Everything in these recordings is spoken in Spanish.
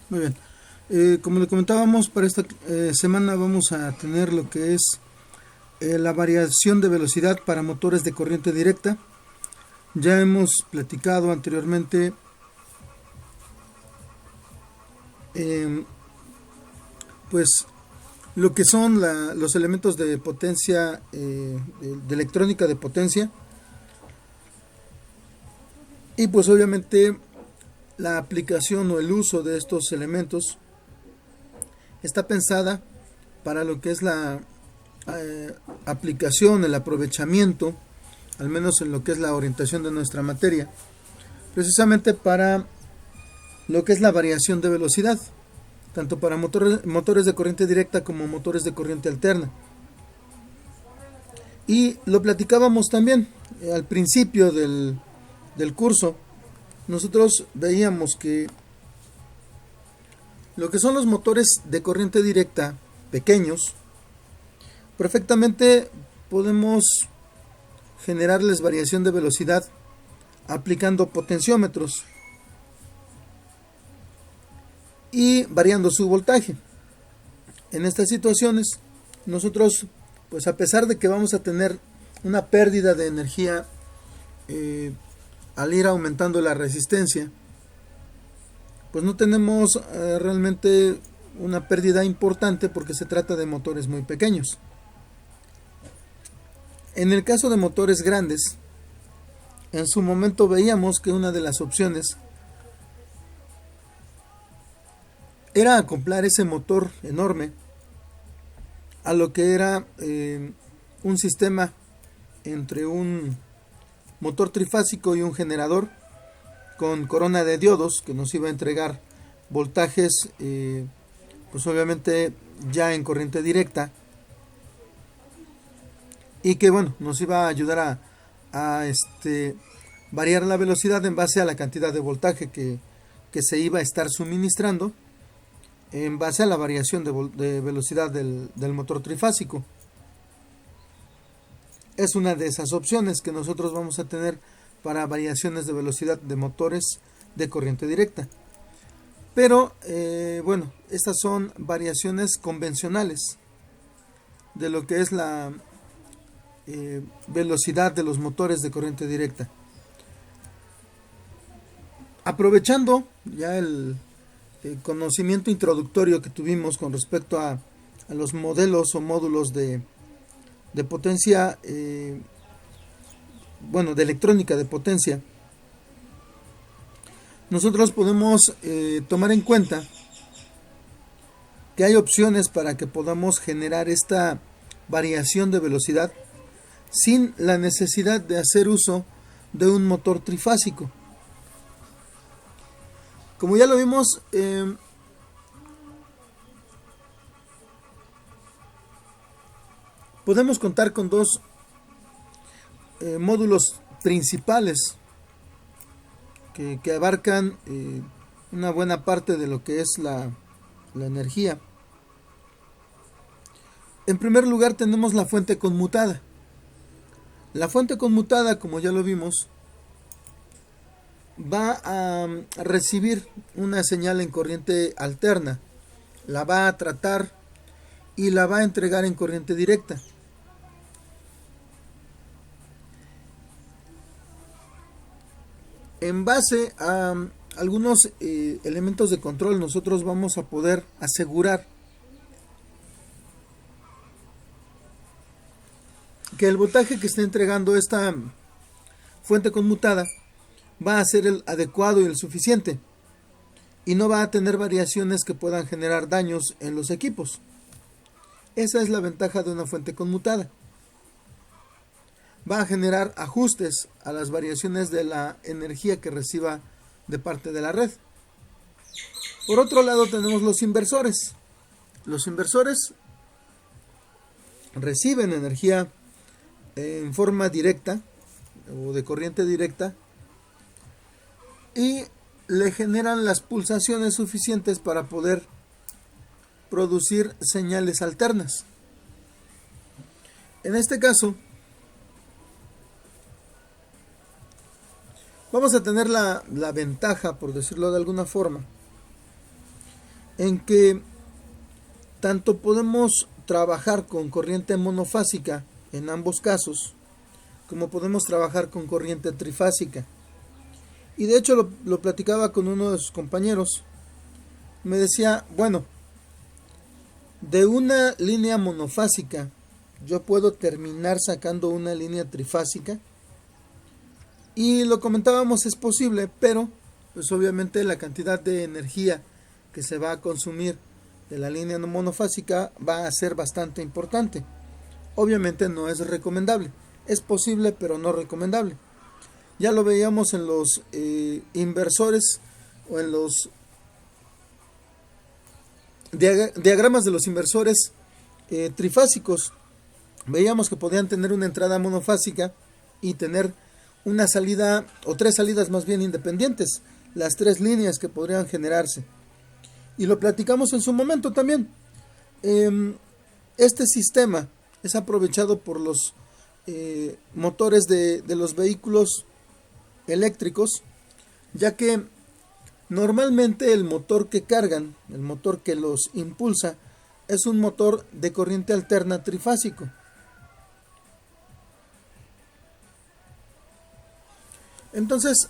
Muy bien. Como le comentábamos, para esta semana vamos a tener lo que es la variación de velocidad para motores de corriente directa. Ya hemos platicado anteriormente eh, pues lo que son los elementos de potencia, de electrónica de potencia, y pues obviamente la aplicación o el uso de estos elementos está pensada para lo que es la aplicación, el aprovechamiento, al menos en lo que es la orientación de nuestra materia, precisamente para lo que es la variación de velocidad, tanto para motores de corriente directa como motores de corriente alterna. Y lo platicábamos también al principio del curso. Nosotros veíamos que lo que son los motores de corriente directa pequeños, perfectamente podemos generarles variación de velocidad aplicando potenciómetros y variando su voltaje. En estas situaciones, nosotros, pues a pesar de que vamos a tener una pérdida de energía al ir aumentando la resistencia, pues no tenemos realmente una pérdida importante porque se trata de motores muy pequeños. En el caso de motores grandes, en su momento veíamos que una de las opciones era acoplar ese motor enorme a lo que era un sistema entre un motor trifásico y un generador con corona de diodos que nos iba a entregar voltajes pues obviamente ya en corriente directa, y que bueno, nos iba a ayudar a variar la velocidad en base a la cantidad de voltaje que se iba a estar suministrando en base a la variación de velocidad del motor trifásico. Es una de esas opciones que nosotros vamos a tener para variaciones de velocidad de motores de corriente directa. Pero bueno, estas son variaciones convencionales de lo que es la velocidad de los motores de corriente directa. Aprovechando ya el conocimiento introductorio que tuvimos con respecto a los modelos o módulos de potencia, bueno, de electrónica de potencia, nosotros podemos tomar en cuenta que hay opciones para que podamos generar esta variación de velocidad sin la necesidad de hacer uso de un motor trifásico. Como ya lo vimos, podemos contar con dos módulos principales que abarcan una buena parte de lo que es la energía. En primer lugar tenemos la fuente conmutada. La fuente conmutada, como ya lo vimos, va a recibir una señal en corriente alterna, la va a tratar y la va a entregar en corriente directa. En base a algunos elementos de control, nosotros vamos a poder asegurar que el voltaje que está entregando esta fuente conmutada va a ser el adecuado y el suficiente, y no va a tener variaciones que puedan generar daños en los equipos. Esa es la ventaja de una fuente conmutada. Va a generar ajustes a las variaciones de la energía que reciba de parte de la red. Por otro lado tenemos los inversores. Los inversores reciben energía en forma directa o de corriente directa y le generan las pulsaciones suficientes para poder producir señales alternas. En este caso, vamos a tener la ventaja, por decirlo de alguna forma, en que tanto podemos trabajar con corriente monofásica en ambos casos, como podemos trabajar con corriente trifásica. Y de hecho lo platicaba con uno de sus compañeros. Me decía, bueno, de una línea monofásica yo puedo terminar sacando una línea trifásica. Y lo comentábamos, es posible, pero pues obviamente la cantidad de energía que se va a consumir de la línea monofásica va a ser bastante importante. Obviamente no es recomendable. Es posible, pero no recomendable. Ya lo veíamos en los inversores o en los diagramas de los inversores trifásicos. Veíamos que podían tener una entrada monofásica y tener una salida, o tres salidas más bien independientes, las tres líneas que podrían generarse. Y lo platicamos en su momento también. Este sistema es aprovechado por los motores de los vehículos eléctricos, ya que normalmente el motor que cargan, el motor que los impulsa, es un motor de corriente alterna trifásico. Entonces,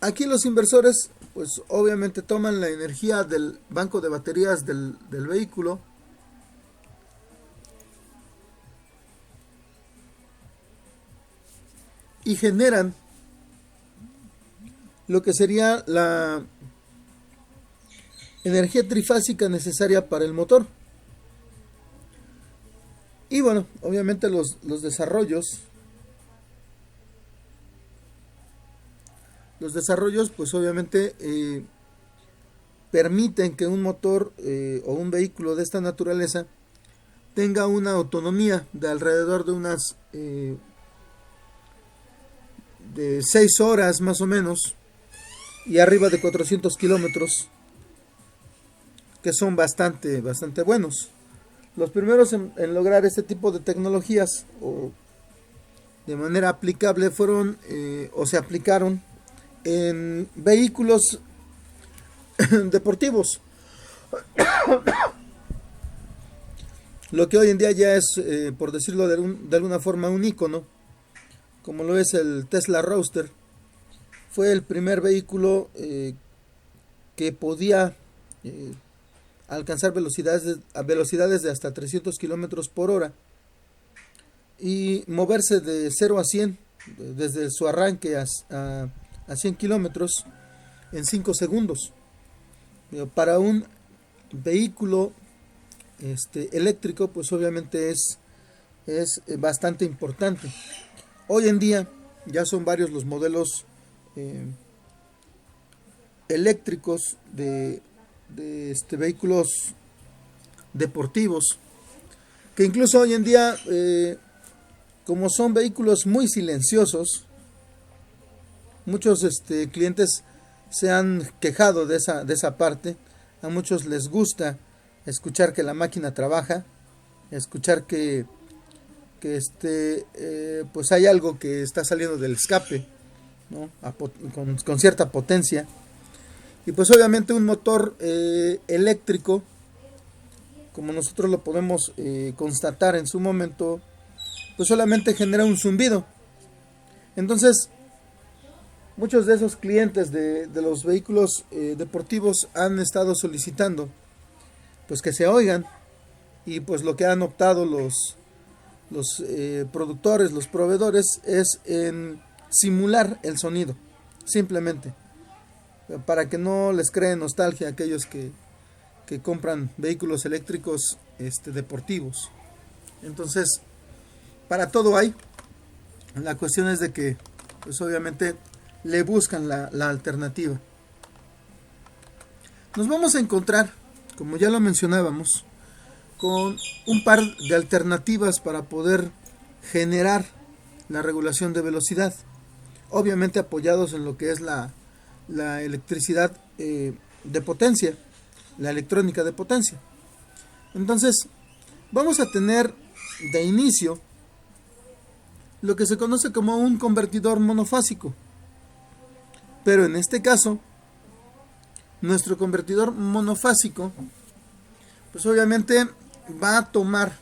aquí los inversores, pues obviamente toman la energía del banco de baterías del vehículo y generan lo que sería la energía trifásica necesaria para el motor. Y bueno, obviamente los desarrollos pues obviamente permiten que un motor o un vehículo de esta naturaleza tenga una autonomía de alrededor de unas de 6 horas más o menos, y arriba de 400 kilómetros, que son bastante buenos. Los primeros en lograr este tipo de tecnologías o de manera aplicable fueron o se aplicaron en vehículos deportivos. Lo que hoy en día ya es, por decirlo de alguna forma, un ícono, como lo es el Tesla Roadster. Fue el primer vehículo que podía alcanzar velocidades de hasta 300 kilómetros por hora y moverse de 0 a 100 desde su arranque a 100 kilómetros en 5 segundos. Para un vehículo eléctrico, pues obviamente es bastante importante. Hoy en día ya son varios los modelos eléctricos de vehículos deportivos, que incluso hoy en día, como son vehículos muy silenciosos, muchos clientes se han quejado de esa parte. A muchos les gusta escuchar que la máquina trabaja, escuchar que pues hay algo que está saliendo del escape, ¿no? con cierta potencia. Y pues obviamente un motor eléctrico, como nosotros lo podemos constatar en su momento, pues solamente genera un zumbido. Entonces, muchos de esos clientes de los vehículos deportivos han estado solicitando pues que se oigan, y pues lo que han optado los productores, los proveedores, es en simular el sonido, simplemente, para que no les cree nostalgia a aquellos que compran vehículos eléctricos deportivos. Entonces, para todo hay. La cuestión es de que, pues obviamente, le buscan la alternativa. Nos vamos a encontrar, como ya lo mencionábamos, con un par de alternativas para poder generar la regulación de velocidad, obviamente apoyados en lo que es la electricidad de potencia, la electrónica de potencia. Entonces, vamos a tener de inicio lo que se conoce como un convertidor monofásico, pero en este caso Nuestro convertidor monofásico, pues obviamente va a tomar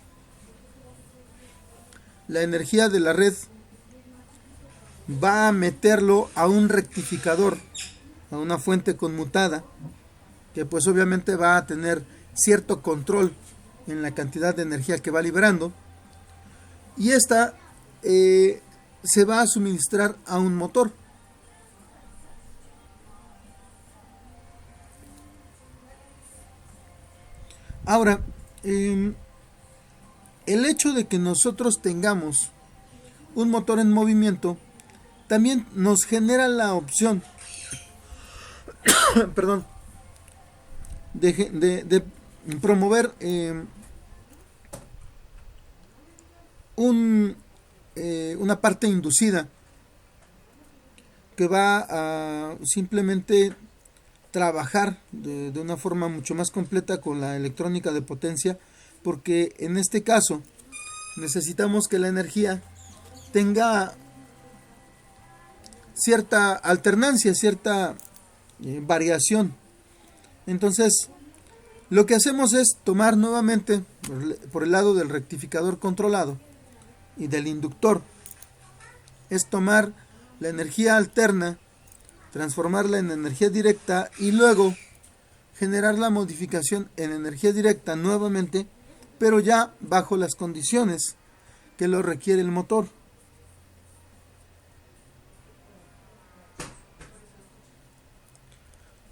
la energía de la red, va a meterlo a un rectificador, a una fuente conmutada, que pues obviamente va a tener cierto control en la cantidad de energía que va liberando, y esta se va a suministrar a un motor. Ahora, el hecho de que nosotros tengamos un motor en movimiento también nos genera la opción perdón, de promover una parte inducida que va a simplemente trabajar de una forma mucho más completa con la electrónica de potencia, porque en este caso necesitamos que la energía tenga cierta alternancia, cierta variación. Entonces, lo que hacemos es tomar nuevamente por el lado del rectificador controlado y del inductor, es tomar la energía alterna, transformarla en energía directa y luego generar la modificación en energía directa nuevamente, pero ya bajo las condiciones que lo requiere el motor.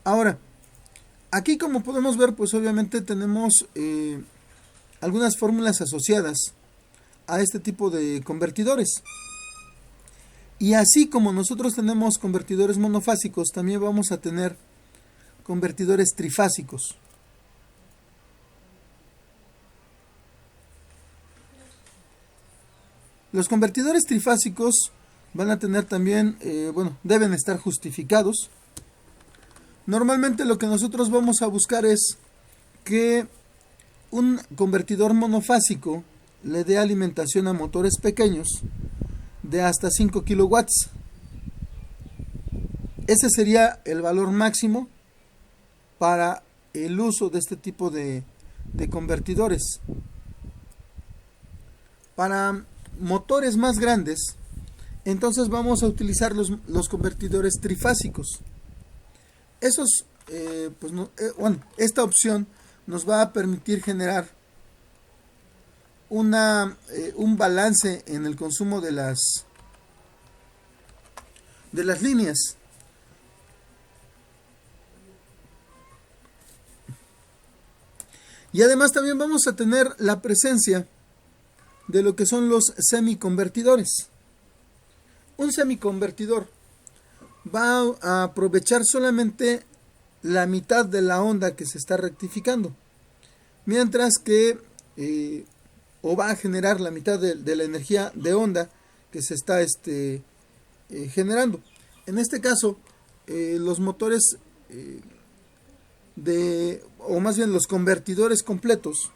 Ahora, aquí como podemos ver, pues obviamente tenemos algunas fórmulas asociadas a este tipo de convertidores. Y así como nosotros tenemos convertidores monofásicos, también vamos a tener convertidores trifásicos. Los convertidores trifásicos van a tener también, deben estar justificados. Normalmente lo que nosotros vamos a buscar es que un convertidor monofásico le dé alimentación a motores pequeños de hasta 5 kilowatts. Ese sería el valor máximo para el uso de este tipo de convertidores. Para motores más grandes, entonces vamos a utilizar los convertidores trifásicos. Esos, esta opción nos va a permitir generar un balance en el consumo de las líneas. Y además también vamos a tener la presencia de lo que son los semiconvertidores. Un semiconvertidor va a aprovechar solamente la mitad de la onda que se está rectificando, mientras que va a generar la mitad de la energía de onda que se está generando. En este caso, los motores o más bien los convertidores completos,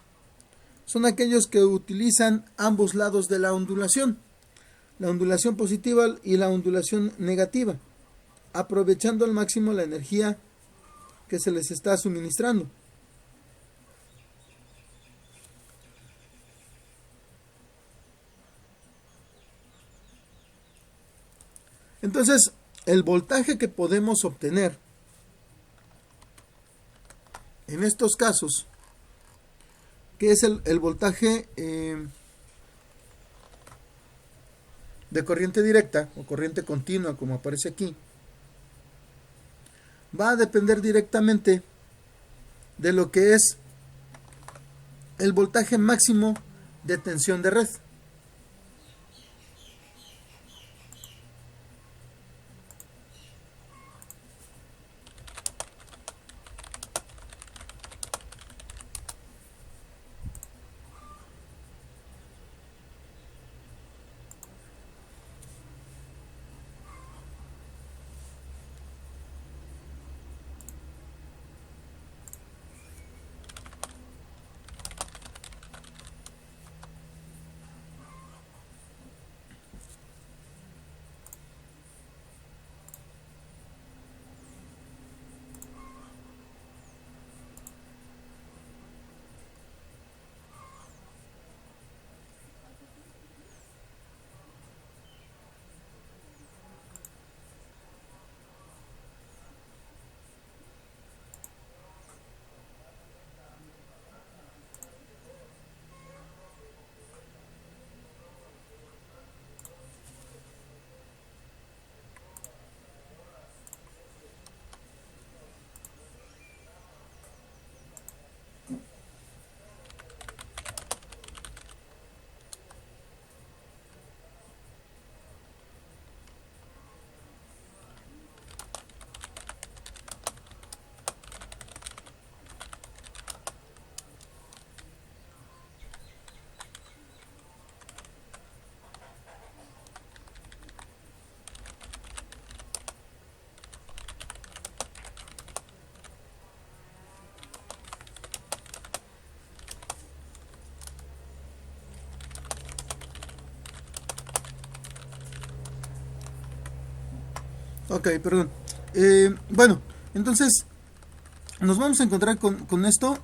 son aquellos que utilizan ambos lados de la ondulación positiva y la ondulación negativa, aprovechando al máximo la energía que se les está suministrando. Entonces, el voltaje que podemos obtener en estos casos, que es el voltaje de corriente directa o corriente continua, como aparece aquí, va a depender directamente de lo que es el voltaje máximo de tensión de red. Ok, perdón. Bueno, entonces nos vamos a encontrar con esto.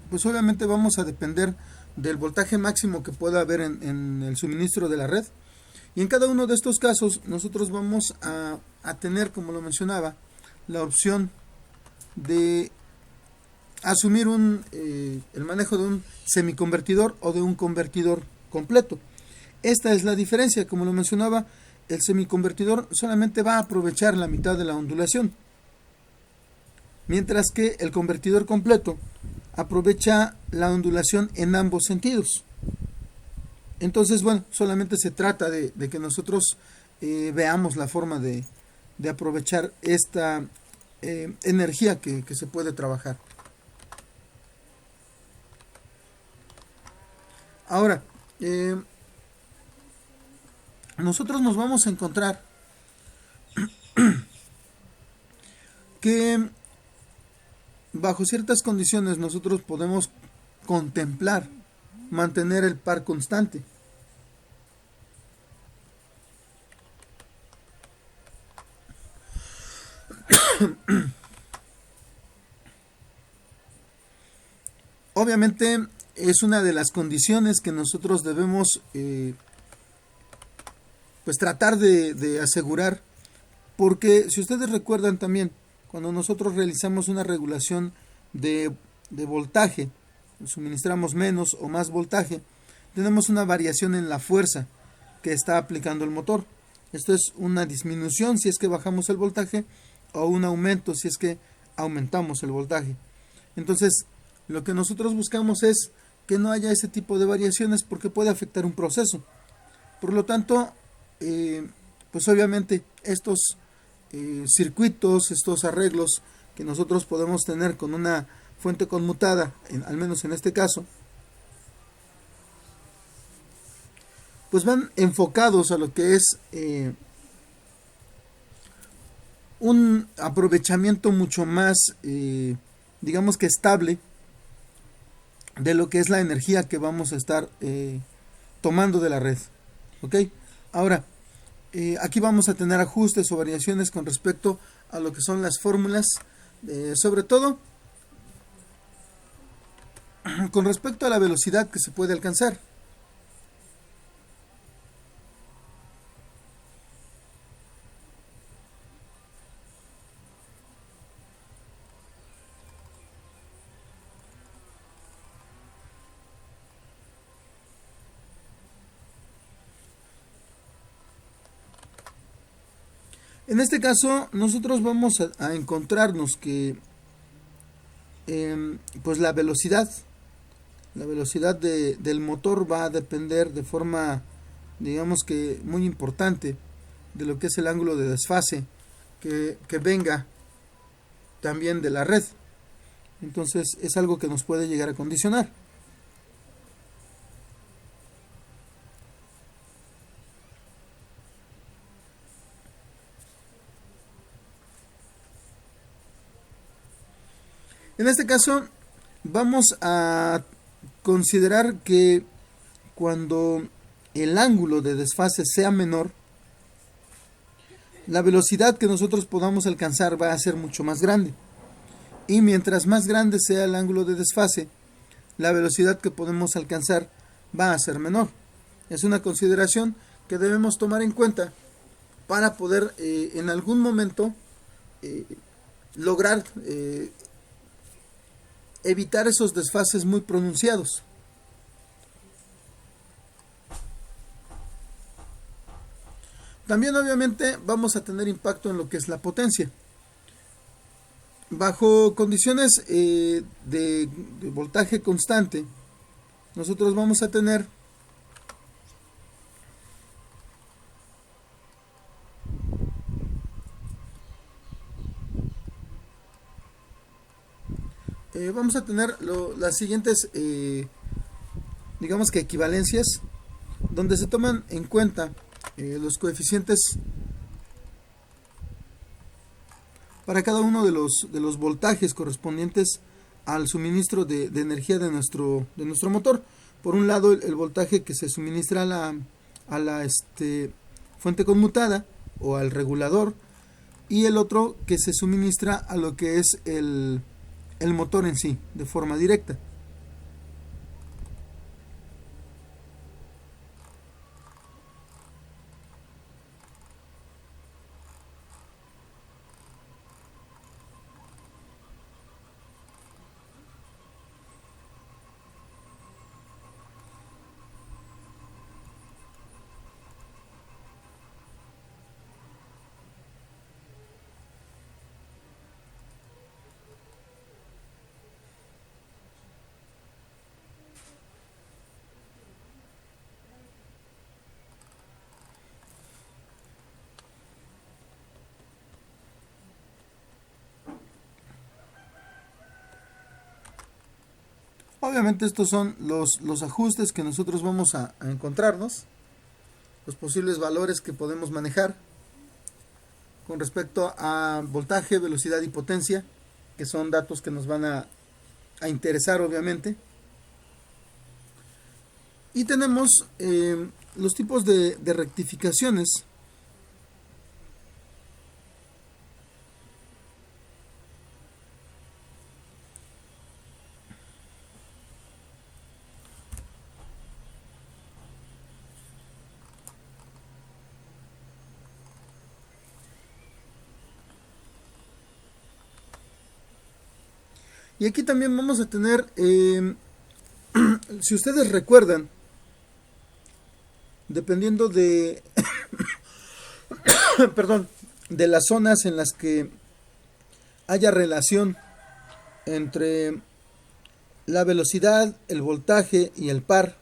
Pues obviamente vamos a depender del voltaje máximo que pueda haber en el suministro de la red. Y en cada uno de estos casos nosotros vamos a tener, como lo mencionaba, la opción de asumir el manejo de un semiconvertidor o de un convertidor completo. Esta es la diferencia, como lo mencionaba, el semiconvertidor solamente va a aprovechar la mitad de la ondulación, mientras que el convertidor completo aprovecha la ondulación en ambos sentidos. Entonces, bueno, solamente se trata de que nosotros veamos la forma de aprovechar esta energía que se puede trabajar. Ahora, nosotros nos vamos a encontrar que bajo ciertas condiciones nosotros podemos contemplar mantener el par constante. Obviamente es una de las condiciones que nosotros debemos pues tratar de asegurar, porque si ustedes recuerdan también, cuando nosotros realizamos una regulación de voltaje, suministramos menos o más voltaje, tenemos una variación en la fuerza que está aplicando el motor. Esto es una disminución si es que bajamos el voltaje, o un aumento si es que aumentamos el voltaje. Entonces, lo que nosotros buscamos es que no haya ese tipo de variaciones, porque puede afectar un proceso. Por lo tanto, pues obviamente estos circuitos, estos arreglos que nosotros podemos tener con una fuente conmutada, al menos en este caso, pues van enfocados a lo que es un aprovechamiento mucho más, digamos que estable, de lo que es la energía que vamos a estar tomando de la red. ¿Ok? Ahora, aquí vamos a tener ajustes o variaciones con respecto a lo que son las fórmulas, sobre todo con respecto a la velocidad que se puede alcanzar. En este caso, nosotros vamos a encontrarnos que pues la velocidad del motor va a depender de forma, digamos que muy importante, de lo que es el ángulo de desfase que venga también de la red. Entonces es algo que nos puede llegar a condicionar. En este caso vamos a considerar que cuando el ángulo de desfase sea menor, la velocidad que nosotros podamos alcanzar va a ser mucho más grande. Y mientras más grande sea el ángulo de desfase, la velocidad que podemos alcanzar va a ser menor. Es una consideración que debemos tomar en cuenta para poder en algún momento lograr evitar esos desfases muy pronunciados. También obviamente vamos a tener impacto en lo que es la potencia. Bajo condiciones de voltaje constante, nosotros vamos a tener las siguientes digamos que equivalencias, donde se toman en cuenta los coeficientes para cada uno de los voltajes correspondientes al suministro de energía de nuestro motor. Por un lado, el voltaje que se suministra a la fuente conmutada o al regulador, y el otro que se suministra a lo que es el motor en sí, de forma directa. Obviamente estos son los ajustes que nosotros vamos a encontrarnos, los posibles valores que podemos manejar con respecto a voltaje, velocidad y potencia, que son datos que nos van a interesar obviamente. Y tenemos los tipos de rectificaciones. Y aquí también vamos a tener, si ustedes recuerdan, dependiendo de, perdón, de las zonas en las que haya relación entre la velocidad, el voltaje y el par.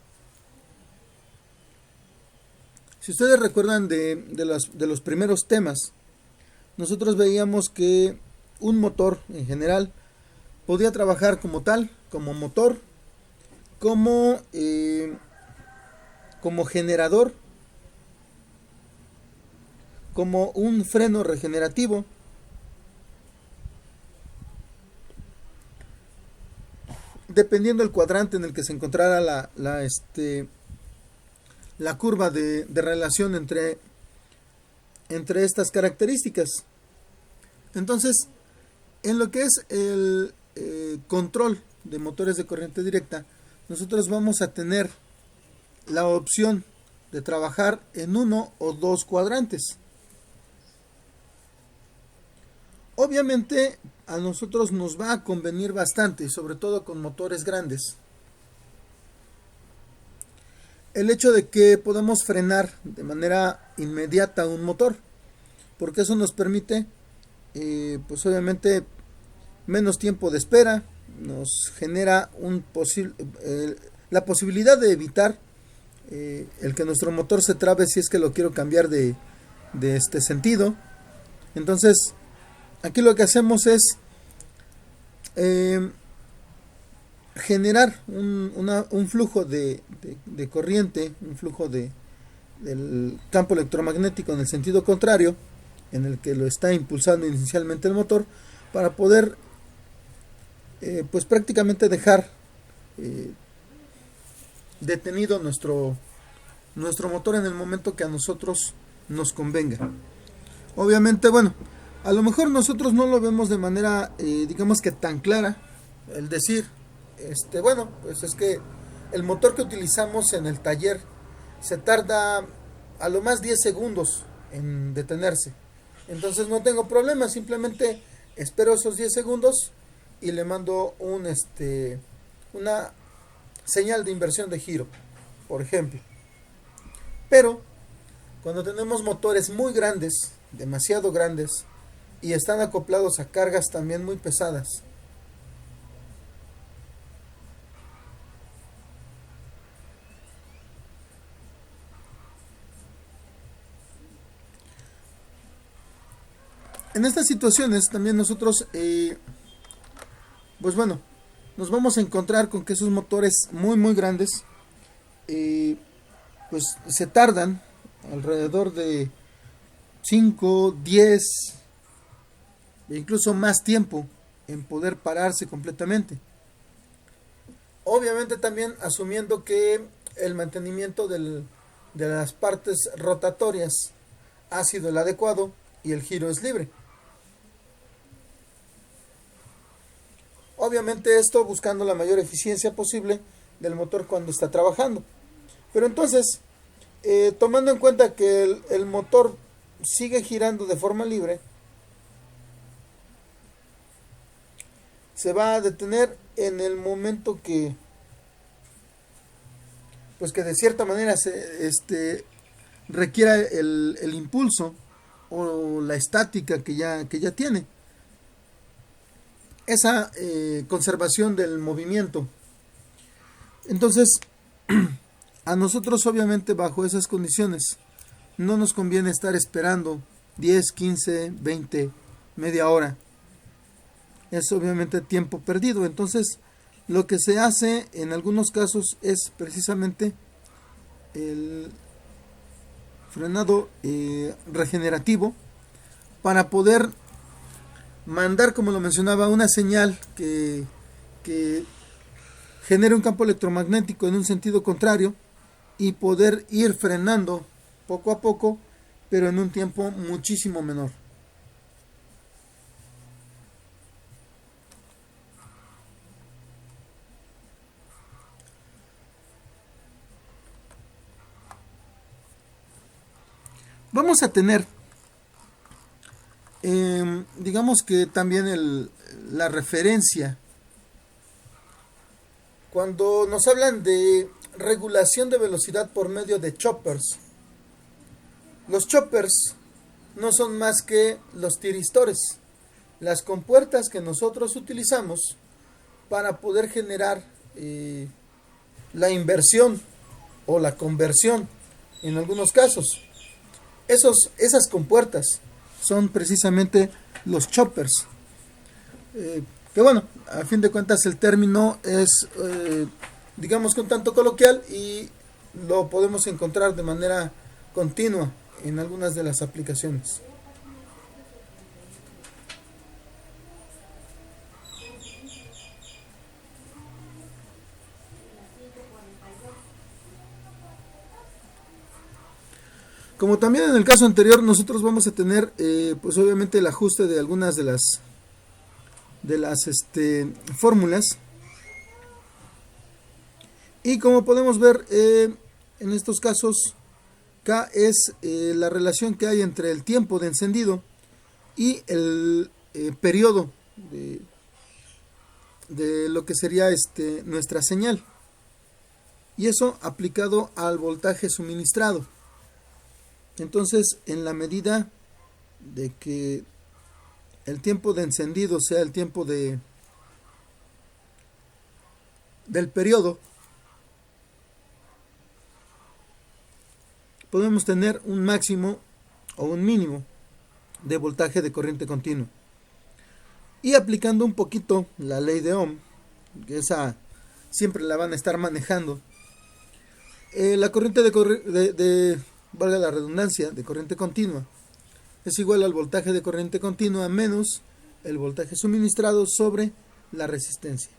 Si ustedes recuerdan de los primeros temas, nosotros veíamos que un motor en general podía trabajar como tal, como motor, como generador, como un freno regenerativo, dependiendo del cuadrante en el que se encontrara la curva de relación entre estas características. Entonces, en lo que es el control de motores de corriente directa, nosotros vamos a tener la opción de trabajar en uno o dos cuadrantes. Obviamente a nosotros nos va a convenir bastante, sobre todo con motores grandes, el hecho de que podamos frenar de manera inmediata un motor, porque eso nos permite pues obviamente menos tiempo de espera, nos genera la posibilidad de evitar el que nuestro motor se trabe si es que lo quiero cambiar de este sentido. Entonces aquí lo que hacemos es generar un flujo de corriente, un flujo del campo electromagnético en el sentido contrario, en el que lo está impulsando inicialmente el motor, para poder pues prácticamente dejar detenido nuestro motor en el momento que a nosotros nos convenga. Obviamente, bueno, a lo mejor nosotros no lo vemos de manera digamos que tan clara, el decir bueno, pues es que el motor que utilizamos en el taller se tarda a lo más 10 segundos en detenerse, entonces no tengo problema, simplemente espero esos 10 segundos y le mando una señal de inversión de giro, por ejemplo. Pero cuando tenemos motores muy grandes, demasiado grandes, y están acoplados a cargas también muy pesadas, en estas situaciones también nosotros pues bueno, nos vamos a encontrar con que esos motores muy grandes pues se tardan alrededor de 5, 10 e incluso más tiempo en poder pararse completamente. Obviamente también asumiendo que el mantenimiento de las partes rotatorias ha sido el adecuado y el giro es libre. Obviamente esto buscando la mayor eficiencia posible del motor cuando está trabajando. Pero entonces, tomando en cuenta que el motor sigue girando de forma libre, se va a detener en el momento que, pues que de cierta manera requiera el impulso o la estática que ya tiene. Esa conservación del movimiento. Entonces, a nosotros obviamente bajo esas condiciones no nos conviene estar esperando 10, 15, 20, media hora. Es obviamente tiempo perdido. Entonces, lo que se hace en algunos casos es precisamente el frenado regenerativo para poder mandar, como lo mencionaba, una señal que genere un campo electromagnético en un sentido contrario y poder ir frenando poco a poco, pero en un tiempo muchísimo menor. Vamos a tener, digamos que también la referencia. Cuando nos hablan de regulación de velocidad por medio de choppers, los choppers no son más que los tiristores, las compuertas que nosotros utilizamos para poder generar la inversión o la conversión en algunos casos. Esas compuertas son precisamente los choppers. Que bueno, a fin de cuentas el término es, digamos que un tanto coloquial y lo podemos encontrar de manera continua en algunas de las aplicaciones. Como también en el caso anterior, nosotros vamos a tener, pues obviamente el ajuste de algunas de las fórmulas. Y como podemos ver, en estos casos, K es la relación que hay entre el tiempo de encendido y el periodo de lo que sería nuestra señal. Y eso aplicado al voltaje suministrado. Entonces, en la medida de que el tiempo de encendido sea el tiempo del periodo, podemos tener un máximo o un mínimo de voltaje de corriente continua. Y aplicando un poquito la ley de Ohm, que esa siempre la van a estar manejando, la corriente valga la redundancia, de corriente continua es igual al voltaje de corriente continua menos el voltaje suministrado sobre la resistencia.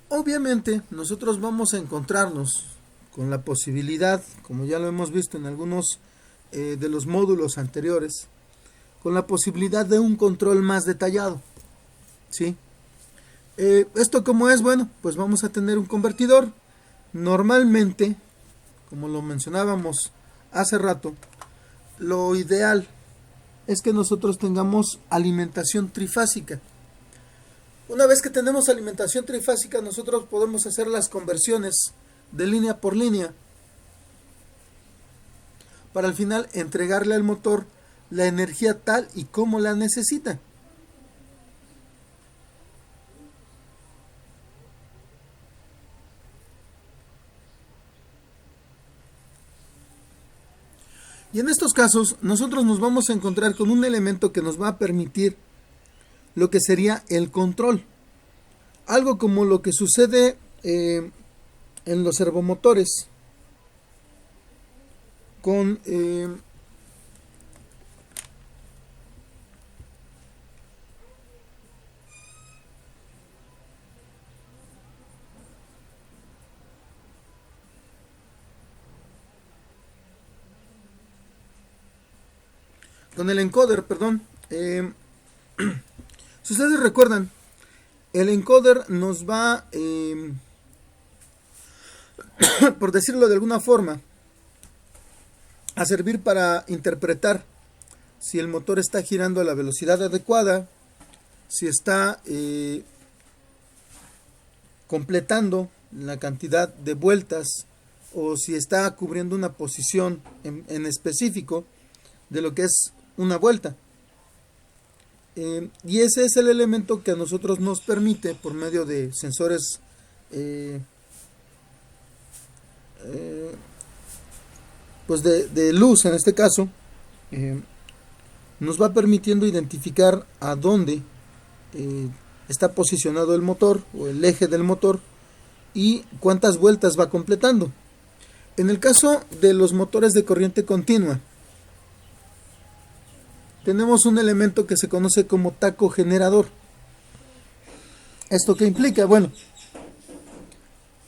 Obviamente nosotros vamos a encontrarnos con la posibilidad, como ya lo hemos visto en algunos de los módulos anteriores, con la posibilidad de un control más detallado. ¿Sí? ¿Esto cómo es? Bueno, pues vamos a tener un convertidor. Normalmente, como lo mencionábamos hace rato, lo ideal es que nosotros tengamos alimentación trifásica. Una vez que tenemos alimentación trifásica, nosotros podemos hacer las conversiones de línea por línea para al final entregarle al motor la energía tal y como la necesita. Y en estos casos nosotros nos vamos a encontrar con un elemento que nos va a permitir lo que sería el control. Algo como lo que sucede en los servomotores con con el encoder, perdón. Si ustedes recuerdan, el encoder nos va, por decirlo de alguna forma, a servir para interpretar si el motor está girando a la velocidad adecuada, si está completando la cantidad de vueltas o si está cubriendo una posición en específico de lo que es una vuelta. Y ese es el elemento que a nosotros nos permite, por medio de sensores pues de luz en este caso, nos va permitiendo identificar a dónde está posicionado el motor o el eje del motor y cuántas vueltas va completando. En el caso de los motores de corriente continua, tenemos un elemento que se conoce como taco generador. ¿Esto qué implica? Bueno,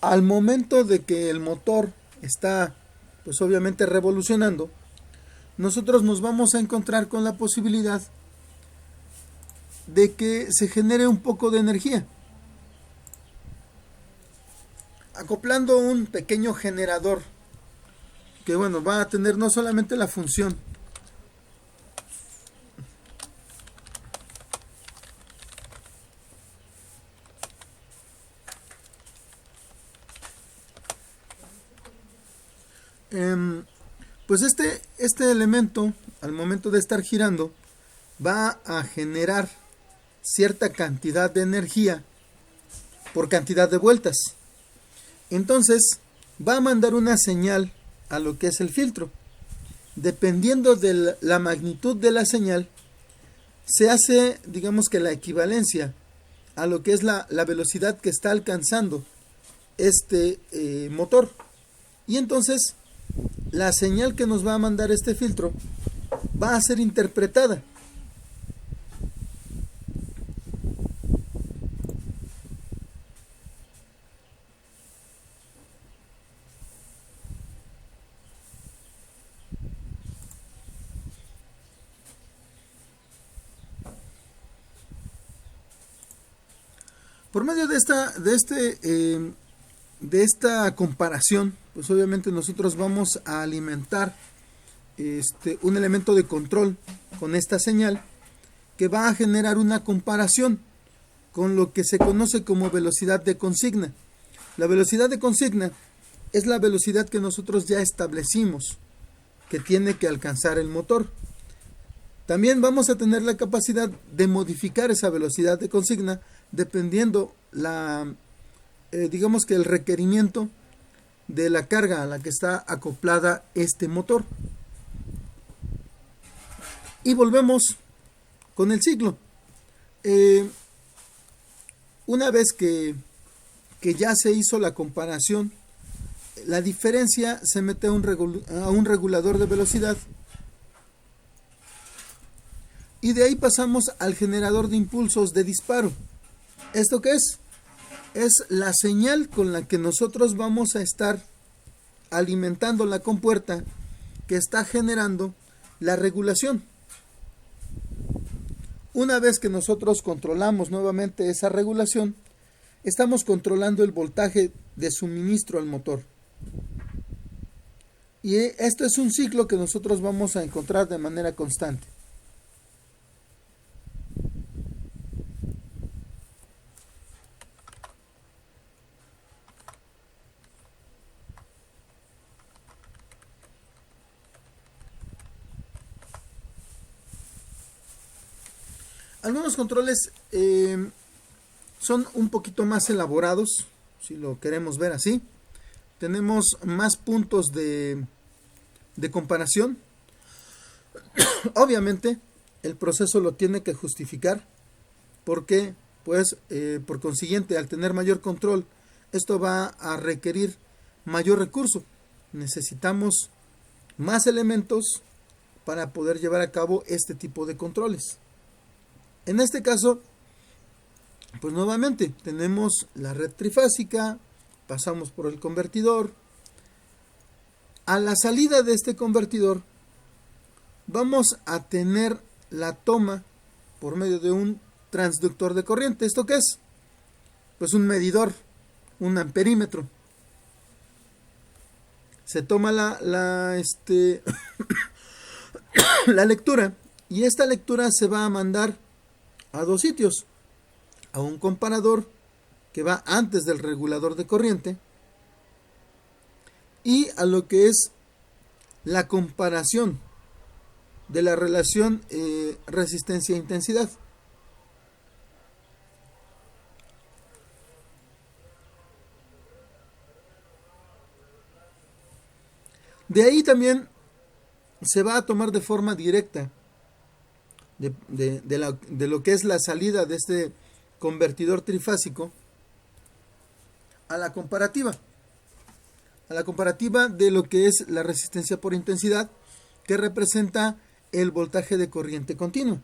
al momento de que el motor está, pues obviamente revolucionando, nosotros nos vamos a encontrar con la posibilidad de que se genere un poco de energía, acoplando un pequeño generador que, bueno, va a tener no solamente la función pues este elemento, al momento de estar girando, va a generar cierta cantidad de energía por cantidad de vueltas. Entonces va a mandar una señal a lo que es el filtro. Dependiendo de la magnitud de la señal, se hace, digamos que la equivalencia a lo que es la velocidad que está alcanzando este motor. Y entonces la señal que nos va a mandar este filtro va a ser interpretada. Por medio de esta comparación, pues obviamente nosotros vamos a alimentar un elemento de control con esta señal que va a generar una comparación con lo que se conoce como velocidad de consigna. La velocidad de consigna es la velocidad que nosotros ya establecimos que tiene que alcanzar el motor. También vamos a tener la capacidad de modificar esa velocidad de consigna dependiendo digamos que el requerimiento de la carga a la que está acoplada este motor. Y volvemos con el ciclo. Una vez que ya se hizo la comparación, la diferencia se mete a un regulador de velocidad y de ahí pasamos al generador de impulsos de disparo. ¿Esto qué es? Es la señal con la que nosotros vamos a estar alimentando la compuerta que está generando la regulación. Una vez que nosotros controlamos nuevamente esa regulación, estamos controlando el voltaje de suministro al motor. Y esto es un ciclo que nosotros vamos a encontrar de manera constante. Algunos controles son un poquito más elaborados, si lo queremos ver así. Tenemos más puntos de comparación. Obviamente, el proceso lo tiene que justificar, porque, pues, por consiguiente, al tener mayor control, esto va a requerir mayor recurso. Necesitamos más elementos para poder llevar a cabo este tipo de controles. En este caso, pues nuevamente tenemos la red trifásica, pasamos por el convertidor. A la salida de este convertidor, vamos a tener la toma por medio de un transductor de corriente. ¿Esto qué es? Pues un medidor, un amperímetro. Se toma la lectura, y esta lectura se va a mandar a dos sitios: a un comparador que va antes del regulador de corriente, y a lo que es la comparación de la relación resistencia-intensidad. De ahí también se va a tomar de forma directa de lo que es la salida de este convertidor trifásico a la comparativa de lo que es la resistencia por intensidad, que representa el voltaje de corriente continua.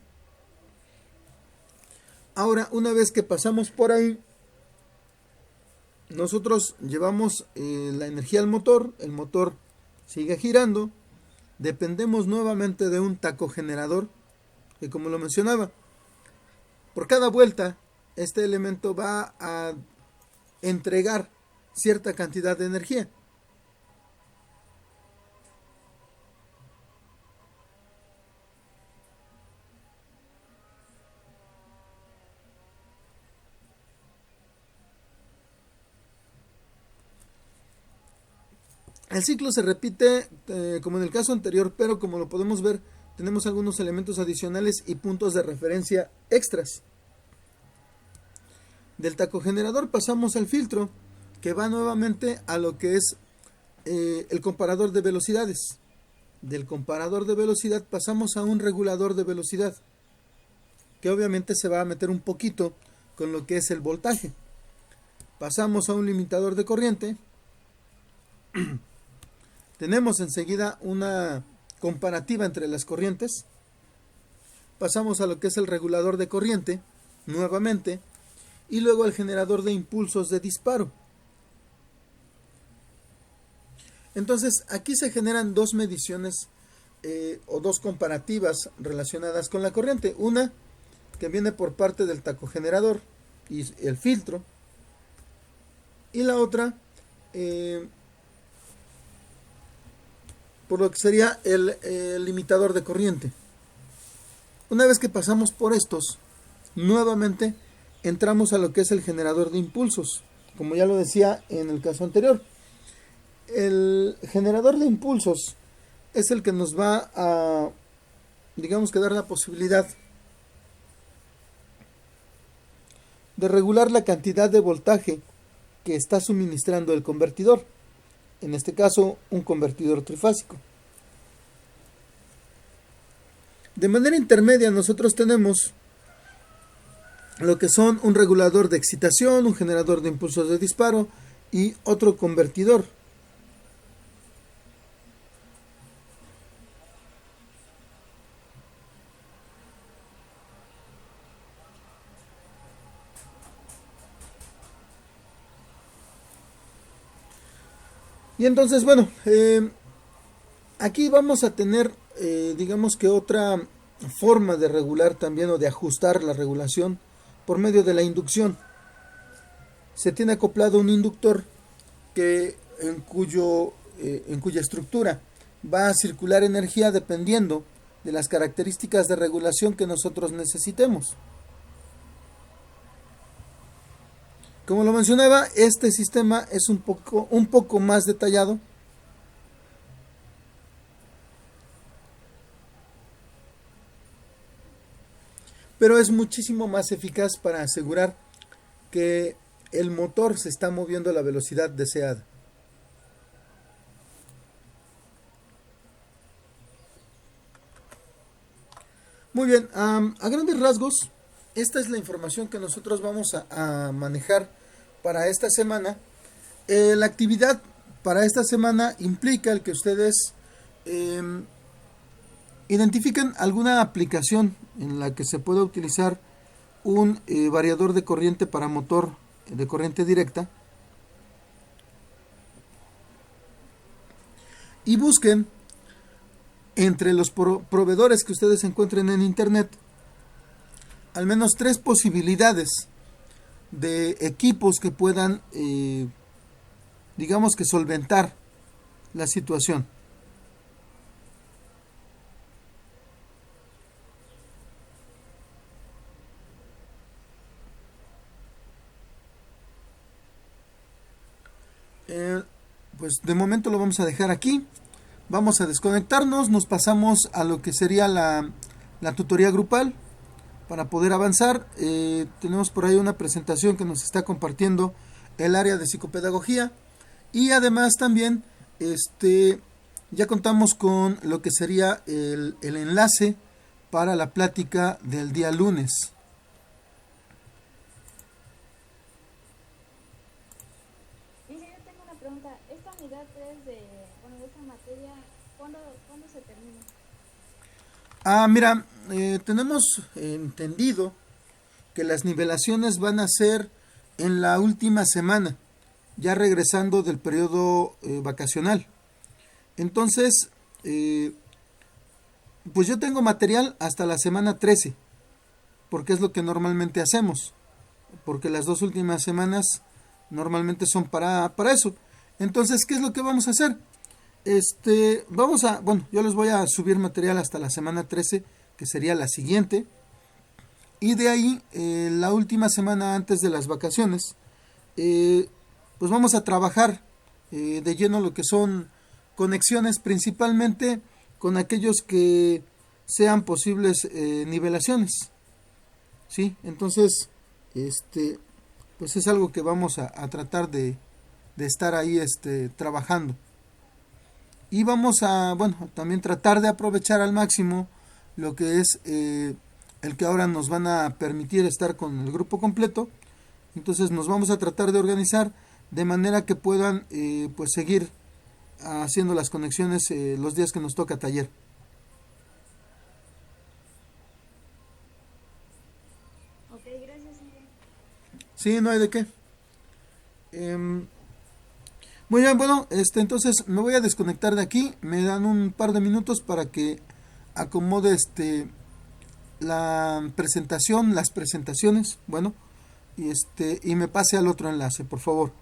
Ahora, una vez que pasamos por ahí, nosotros llevamos la energía al motor, el motor sigue girando, dependemos nuevamente de un tacogenerador, que, como lo mencionaba, por cada vuelta este elemento va a entregar cierta cantidad de energía. El ciclo se repite como en el caso anterior, pero como lo podemos ver, tenemos algunos elementos adicionales y puntos de referencia extras. Del tacogenerador pasamos al filtro, que va nuevamente a lo que es el comparador de velocidades. Del comparador de velocidad pasamos a un regulador de velocidad, que obviamente se va a meter un poquito con lo que es el voltaje. Pasamos a un limitador de corriente. Tenemos enseguida una comparativa entre las corrientes. Pasamos a lo que es el regulador de corriente, nuevamente, y luego el generador de impulsos de disparo. Entonces, aquí se generan dos mediciones o dos comparativas relacionadas con la corriente. Una que viene por parte del tacogenerador y el filtro, y la otra por lo que sería el limitador de corriente. Una vez que pasamos por estos, nuevamente entramos a lo que es el generador de impulsos, como ya lo decía en el caso anterior. El generador de impulsos es el que nos va a, digamos que, dar la posibilidad de regular la cantidad de voltaje que está suministrando el convertidor, en este caso un convertidor trifásico. De manera intermedia nosotros tenemos lo que son un regulador de excitación, un generador de impulsos de disparo y otro convertidor. Y entonces, bueno, aquí vamos a tener, digamos que otra forma de regular también, o de ajustar la regulación, por medio de la inducción. Se tiene acoplado un inductor en cuya estructura va a circular energía dependiendo de las características de regulación que nosotros necesitemos. Como lo mencionaba, este sistema es un poco más detallado. Pero es muchísimo más eficaz para asegurar que el motor se está moviendo a la velocidad deseada. Muy bien, a grandes rasgos, esta es la información que nosotros vamos a manejar para esta semana. La actividad para esta semana implica el que ustedes identifiquen alguna aplicación en la que se pueda utilizar un variador de corriente para motor de corriente directa, y busquen entre los proveedores que ustedes encuentren en internet al menos 3 posibilidades de equipos que puedan, digamos que solventar la situación. Pues de momento lo vamos a dejar aquí. Vamos a desconectarnos, nos pasamos a lo que sería la tutoría grupal para poder avanzar. Tenemos por ahí una presentación que nos está compartiendo el área de psicopedagogía y además también ya contamos con lo que sería el enlace para la plática del día lunes. Esta unidad 3 de esta materia, ¿cuándo se termina? Mira, tenemos entendido que las nivelaciones van a ser en la última semana, ya regresando del periodo vacacional. Entonces, pues yo tengo material hasta la semana 13, porque es lo que normalmente hacemos, porque las 2 últimas semanas normalmente son para eso. Entonces, ¿qué es lo que vamos a hacer? Yo les voy a subir material hasta la semana 13, que sería la siguiente. Y de ahí, la última semana antes de las vacaciones, pues vamos a trabajar de lleno lo que son conexiones, principalmente con aquellos que sean posibles nivelaciones. ¿Sí? Entonces, pues es algo que vamos a tratar de estar ahí trabajando. Y vamos a, también tratar de aprovechar al máximo lo que es el que ahora nos van a permitir estar con el grupo completo. Entonces nos vamos a tratar de organizar de manera que puedan pues seguir haciendo las conexiones los días que nos toca taller. Ok, gracias. Sí, no hay de qué. Muy bien, entonces me voy a desconectar de aquí. Me dan un par de minutos para que acomode la presentación, las presentaciones, y me pase al otro enlace, por favor.